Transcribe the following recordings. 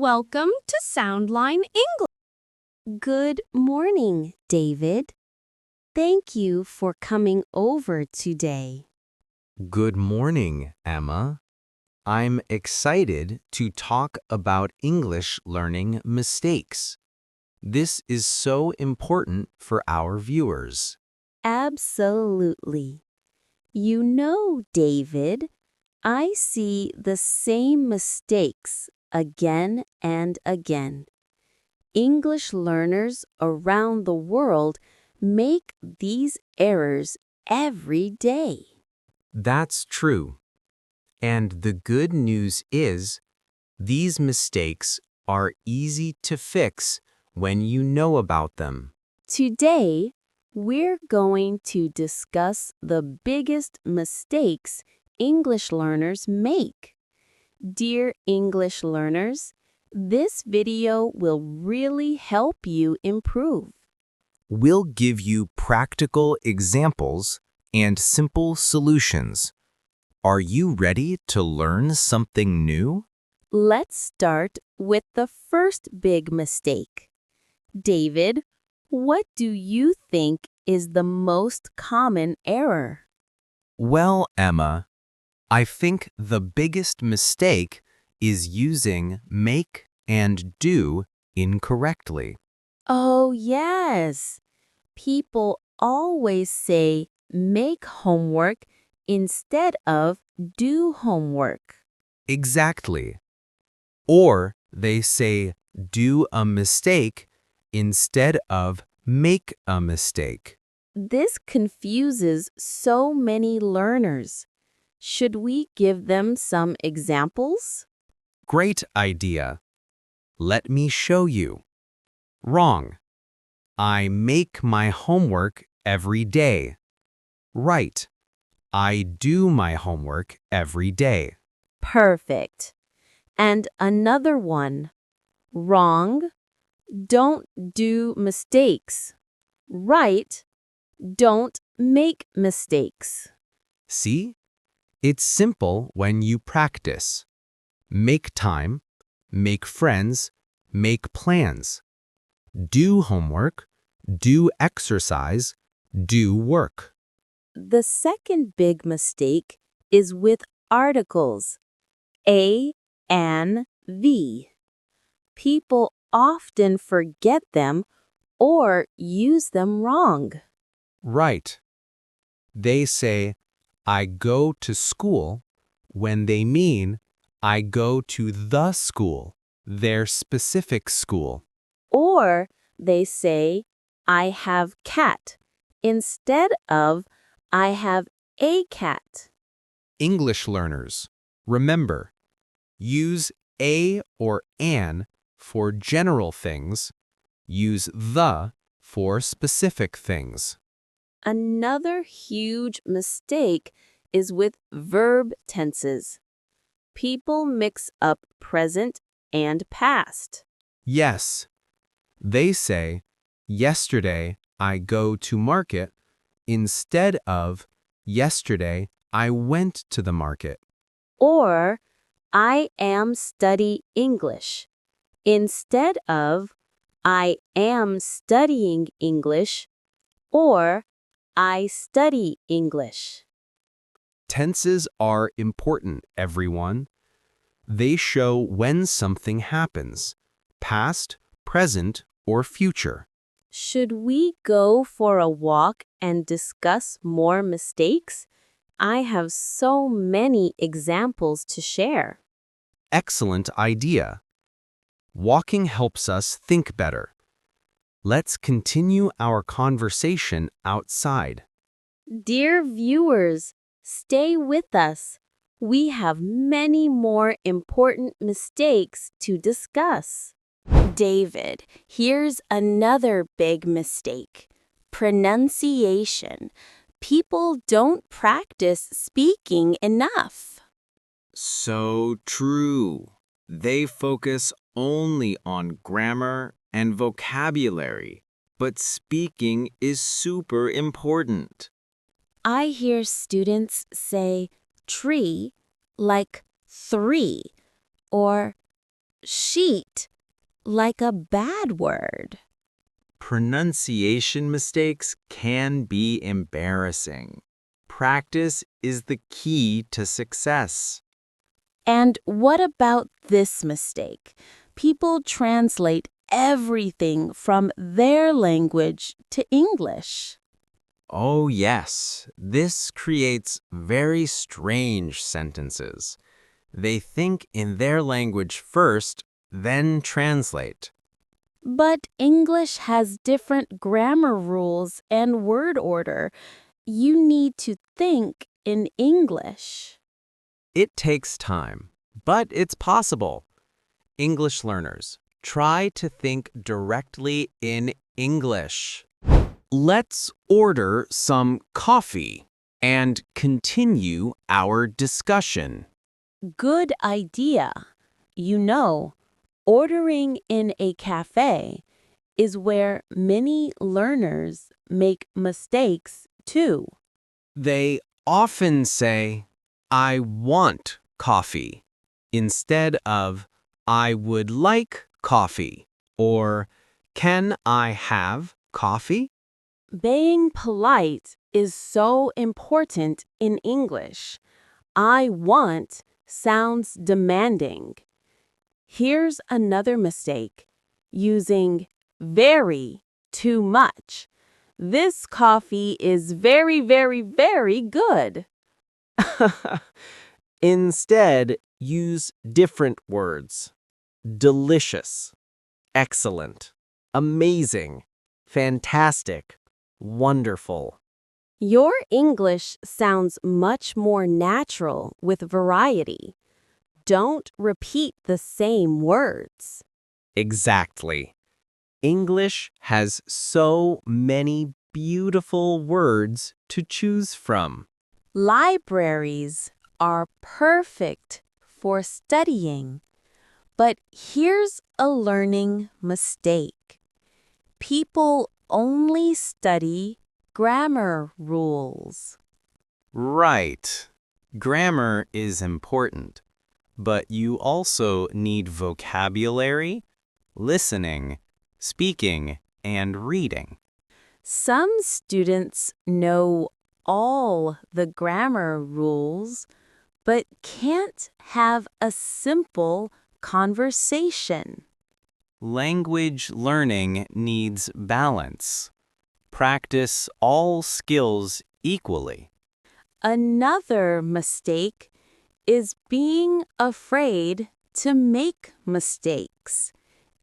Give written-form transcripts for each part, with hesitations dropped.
Welcome to Soundline English. Good morning, David. Thank you for coming over today. Good morning, Emma. I'm excited to talk about English learning mistakes. This is so important for our viewers. Absolutely. You know, David, I see the same mistakes again and again. English learners around the world make these errors every day. That's true. And the good news is, these mistakes are easy to fix when you know about them. Today, we're going to discuss the biggest mistakes English learners make. Dear English learners, this video will really help you improve. We'll give you practical examples and simple solutions. Are you ready to learn something new? Let's start with the first big mistake. David, what do you think is the most common error? Well, Emma, I think the biggest mistake is using make and do incorrectly. Oh, yes. People always say make homework instead of do homework. Exactly. Or they say do a mistake instead of make a mistake. This confuses so many learners. Should we give them some examples? Great idea. Let me show you. Wrong. I make my homework every day. Right. I do my homework every day. Perfect. And another one. Wrong. Don't do mistakes. Right. Don't make mistakes. See? It's simple when you practice. Make time, make friends, make plans. Do homework, do exercise, do work. The second big mistake is with articles. A, an, the. People often forget them or use them wrong. Right. They say, I go to school, when they mean, I go to the school, their specific school. Or they say, I have cat, instead of I have a cat. English learners, remember, use a or an for general things, use the for specific things. Another huge mistake is with verb tenses. People mix up present and past. Yes, they say, yesterday I go to market instead of yesterday I went to the market. Or I am study English instead of I am studying English or I study English. Tenses are important, everyone. They show when something happens, past, present, or future. Should we go for a walk and discuss more mistakes? I have so many examples to share. Excellent idea. Walking helps us think better. Let's continue our conversation outside. Dear viewers, stay with us. We have many more important mistakes to discuss. David, here's another big mistake. Pronunciation. People don't practice speaking enough. So true. They focus only on grammar and vocabulary, but speaking is super important. I hear students say tree like 3 or sheet, like a bad word. Pronunciation mistakes can be embarrassing. Practice is the key to success. And what about this mistake? People translate everything from their language to English. Oh, yes, this creates very strange sentences. They think in their language first, then translate. But English has different grammar rules and word order. You need to think in English. It takes time, but it's possible. English learners, try to think directly in English. Let's order some coffee and continue our discussion. Good idea. You know, ordering in a cafe is where many learners make mistakes too. They often say, I want coffee, instead of, I would like coffee, or, can I have coffee? Being polite is so important in English. I want sounds demanding. Here's another mistake, using very too much. This coffee is very, very, very good. Instead, use different words. Delicious, excellent, amazing, fantastic, wonderful. Your English sounds much more natural with variety. Don't repeat the same words. Exactly. English has so many beautiful words to choose from. Libraries are perfect for studying. But here's a learning mistake. People only study grammar rules. Right. Grammar is important, but you also need vocabulary, listening, speaking, and reading. Some students know all the grammar rules, but can't have a simple conversation. Language learning needs balance. Practice all skills equally. Another mistake is being afraid to make mistakes.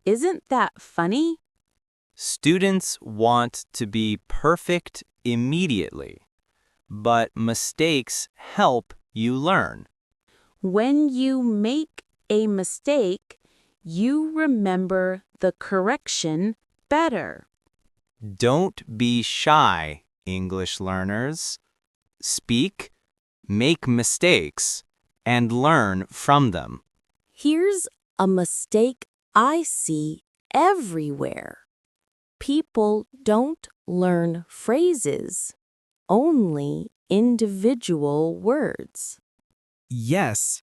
Isn't that funny? Students want to be perfect immediately, but mistakes help you learn. When you make a mistake, you remember the correction better. Don't be shy, English learners. Speak, make mistakes, and learn from them. Here's a mistake I see everywhere. People don't learn phrases, only individual words. Yes,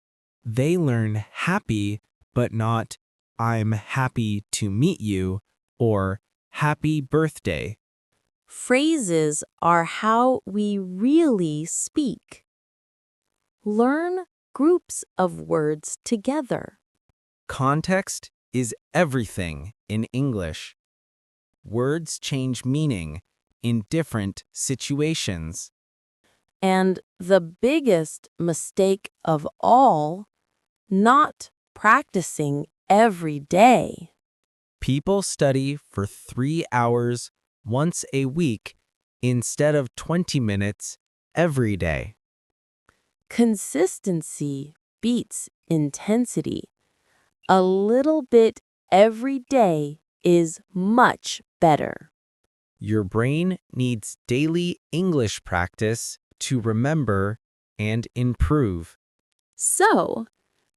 they learn happy, but not I'm happy to meet you or happy birthday. Phrases are how we really speak. Learn groups of words together. Context is everything in English. Words change meaning in different situations. And the biggest mistake of all, not practicing every day. People study for 3 hours once a week instead of 20 minutes every day. Consistency beats intensity. A little bit every day is much better. Your brain needs daily English practice to remember and improve. So,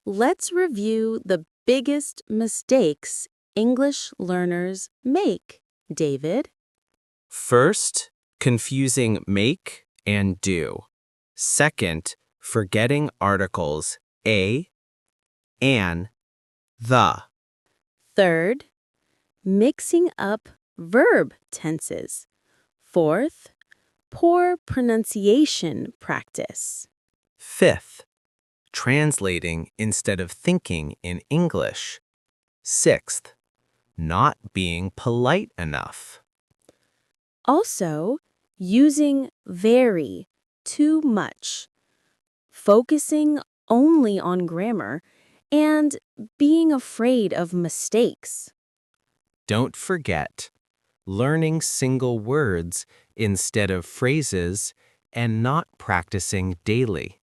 let's review the biggest mistakes English learners make, David. First, confusing make and do. Second, forgetting articles a, an, the. Third, mixing up verb tenses. Fourth, poor pronunciation practice. Fifth, translating instead of thinking in English. Sixth, not being polite enough. Also, using very, too much, focusing only on grammar, and being afraid of mistakes. Don't forget, learning single words instead of phrases and not practicing daily.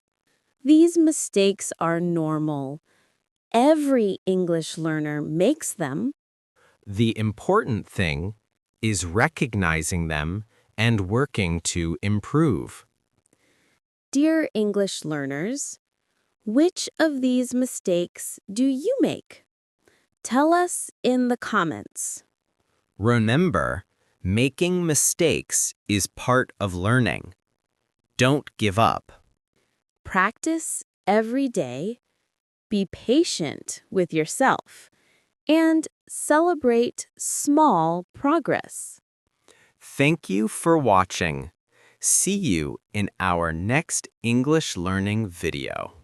These mistakes are normal. Every English learner makes them. The important thing is recognizing them and working to improve. Dear English learners, which of these mistakes do you make? Tell us in the comments. Remember, making mistakes is part of learning. Don't give up. Practice every day, be patient with yourself, and celebrate small progress. Thank you for watching. See you in our next English learning video.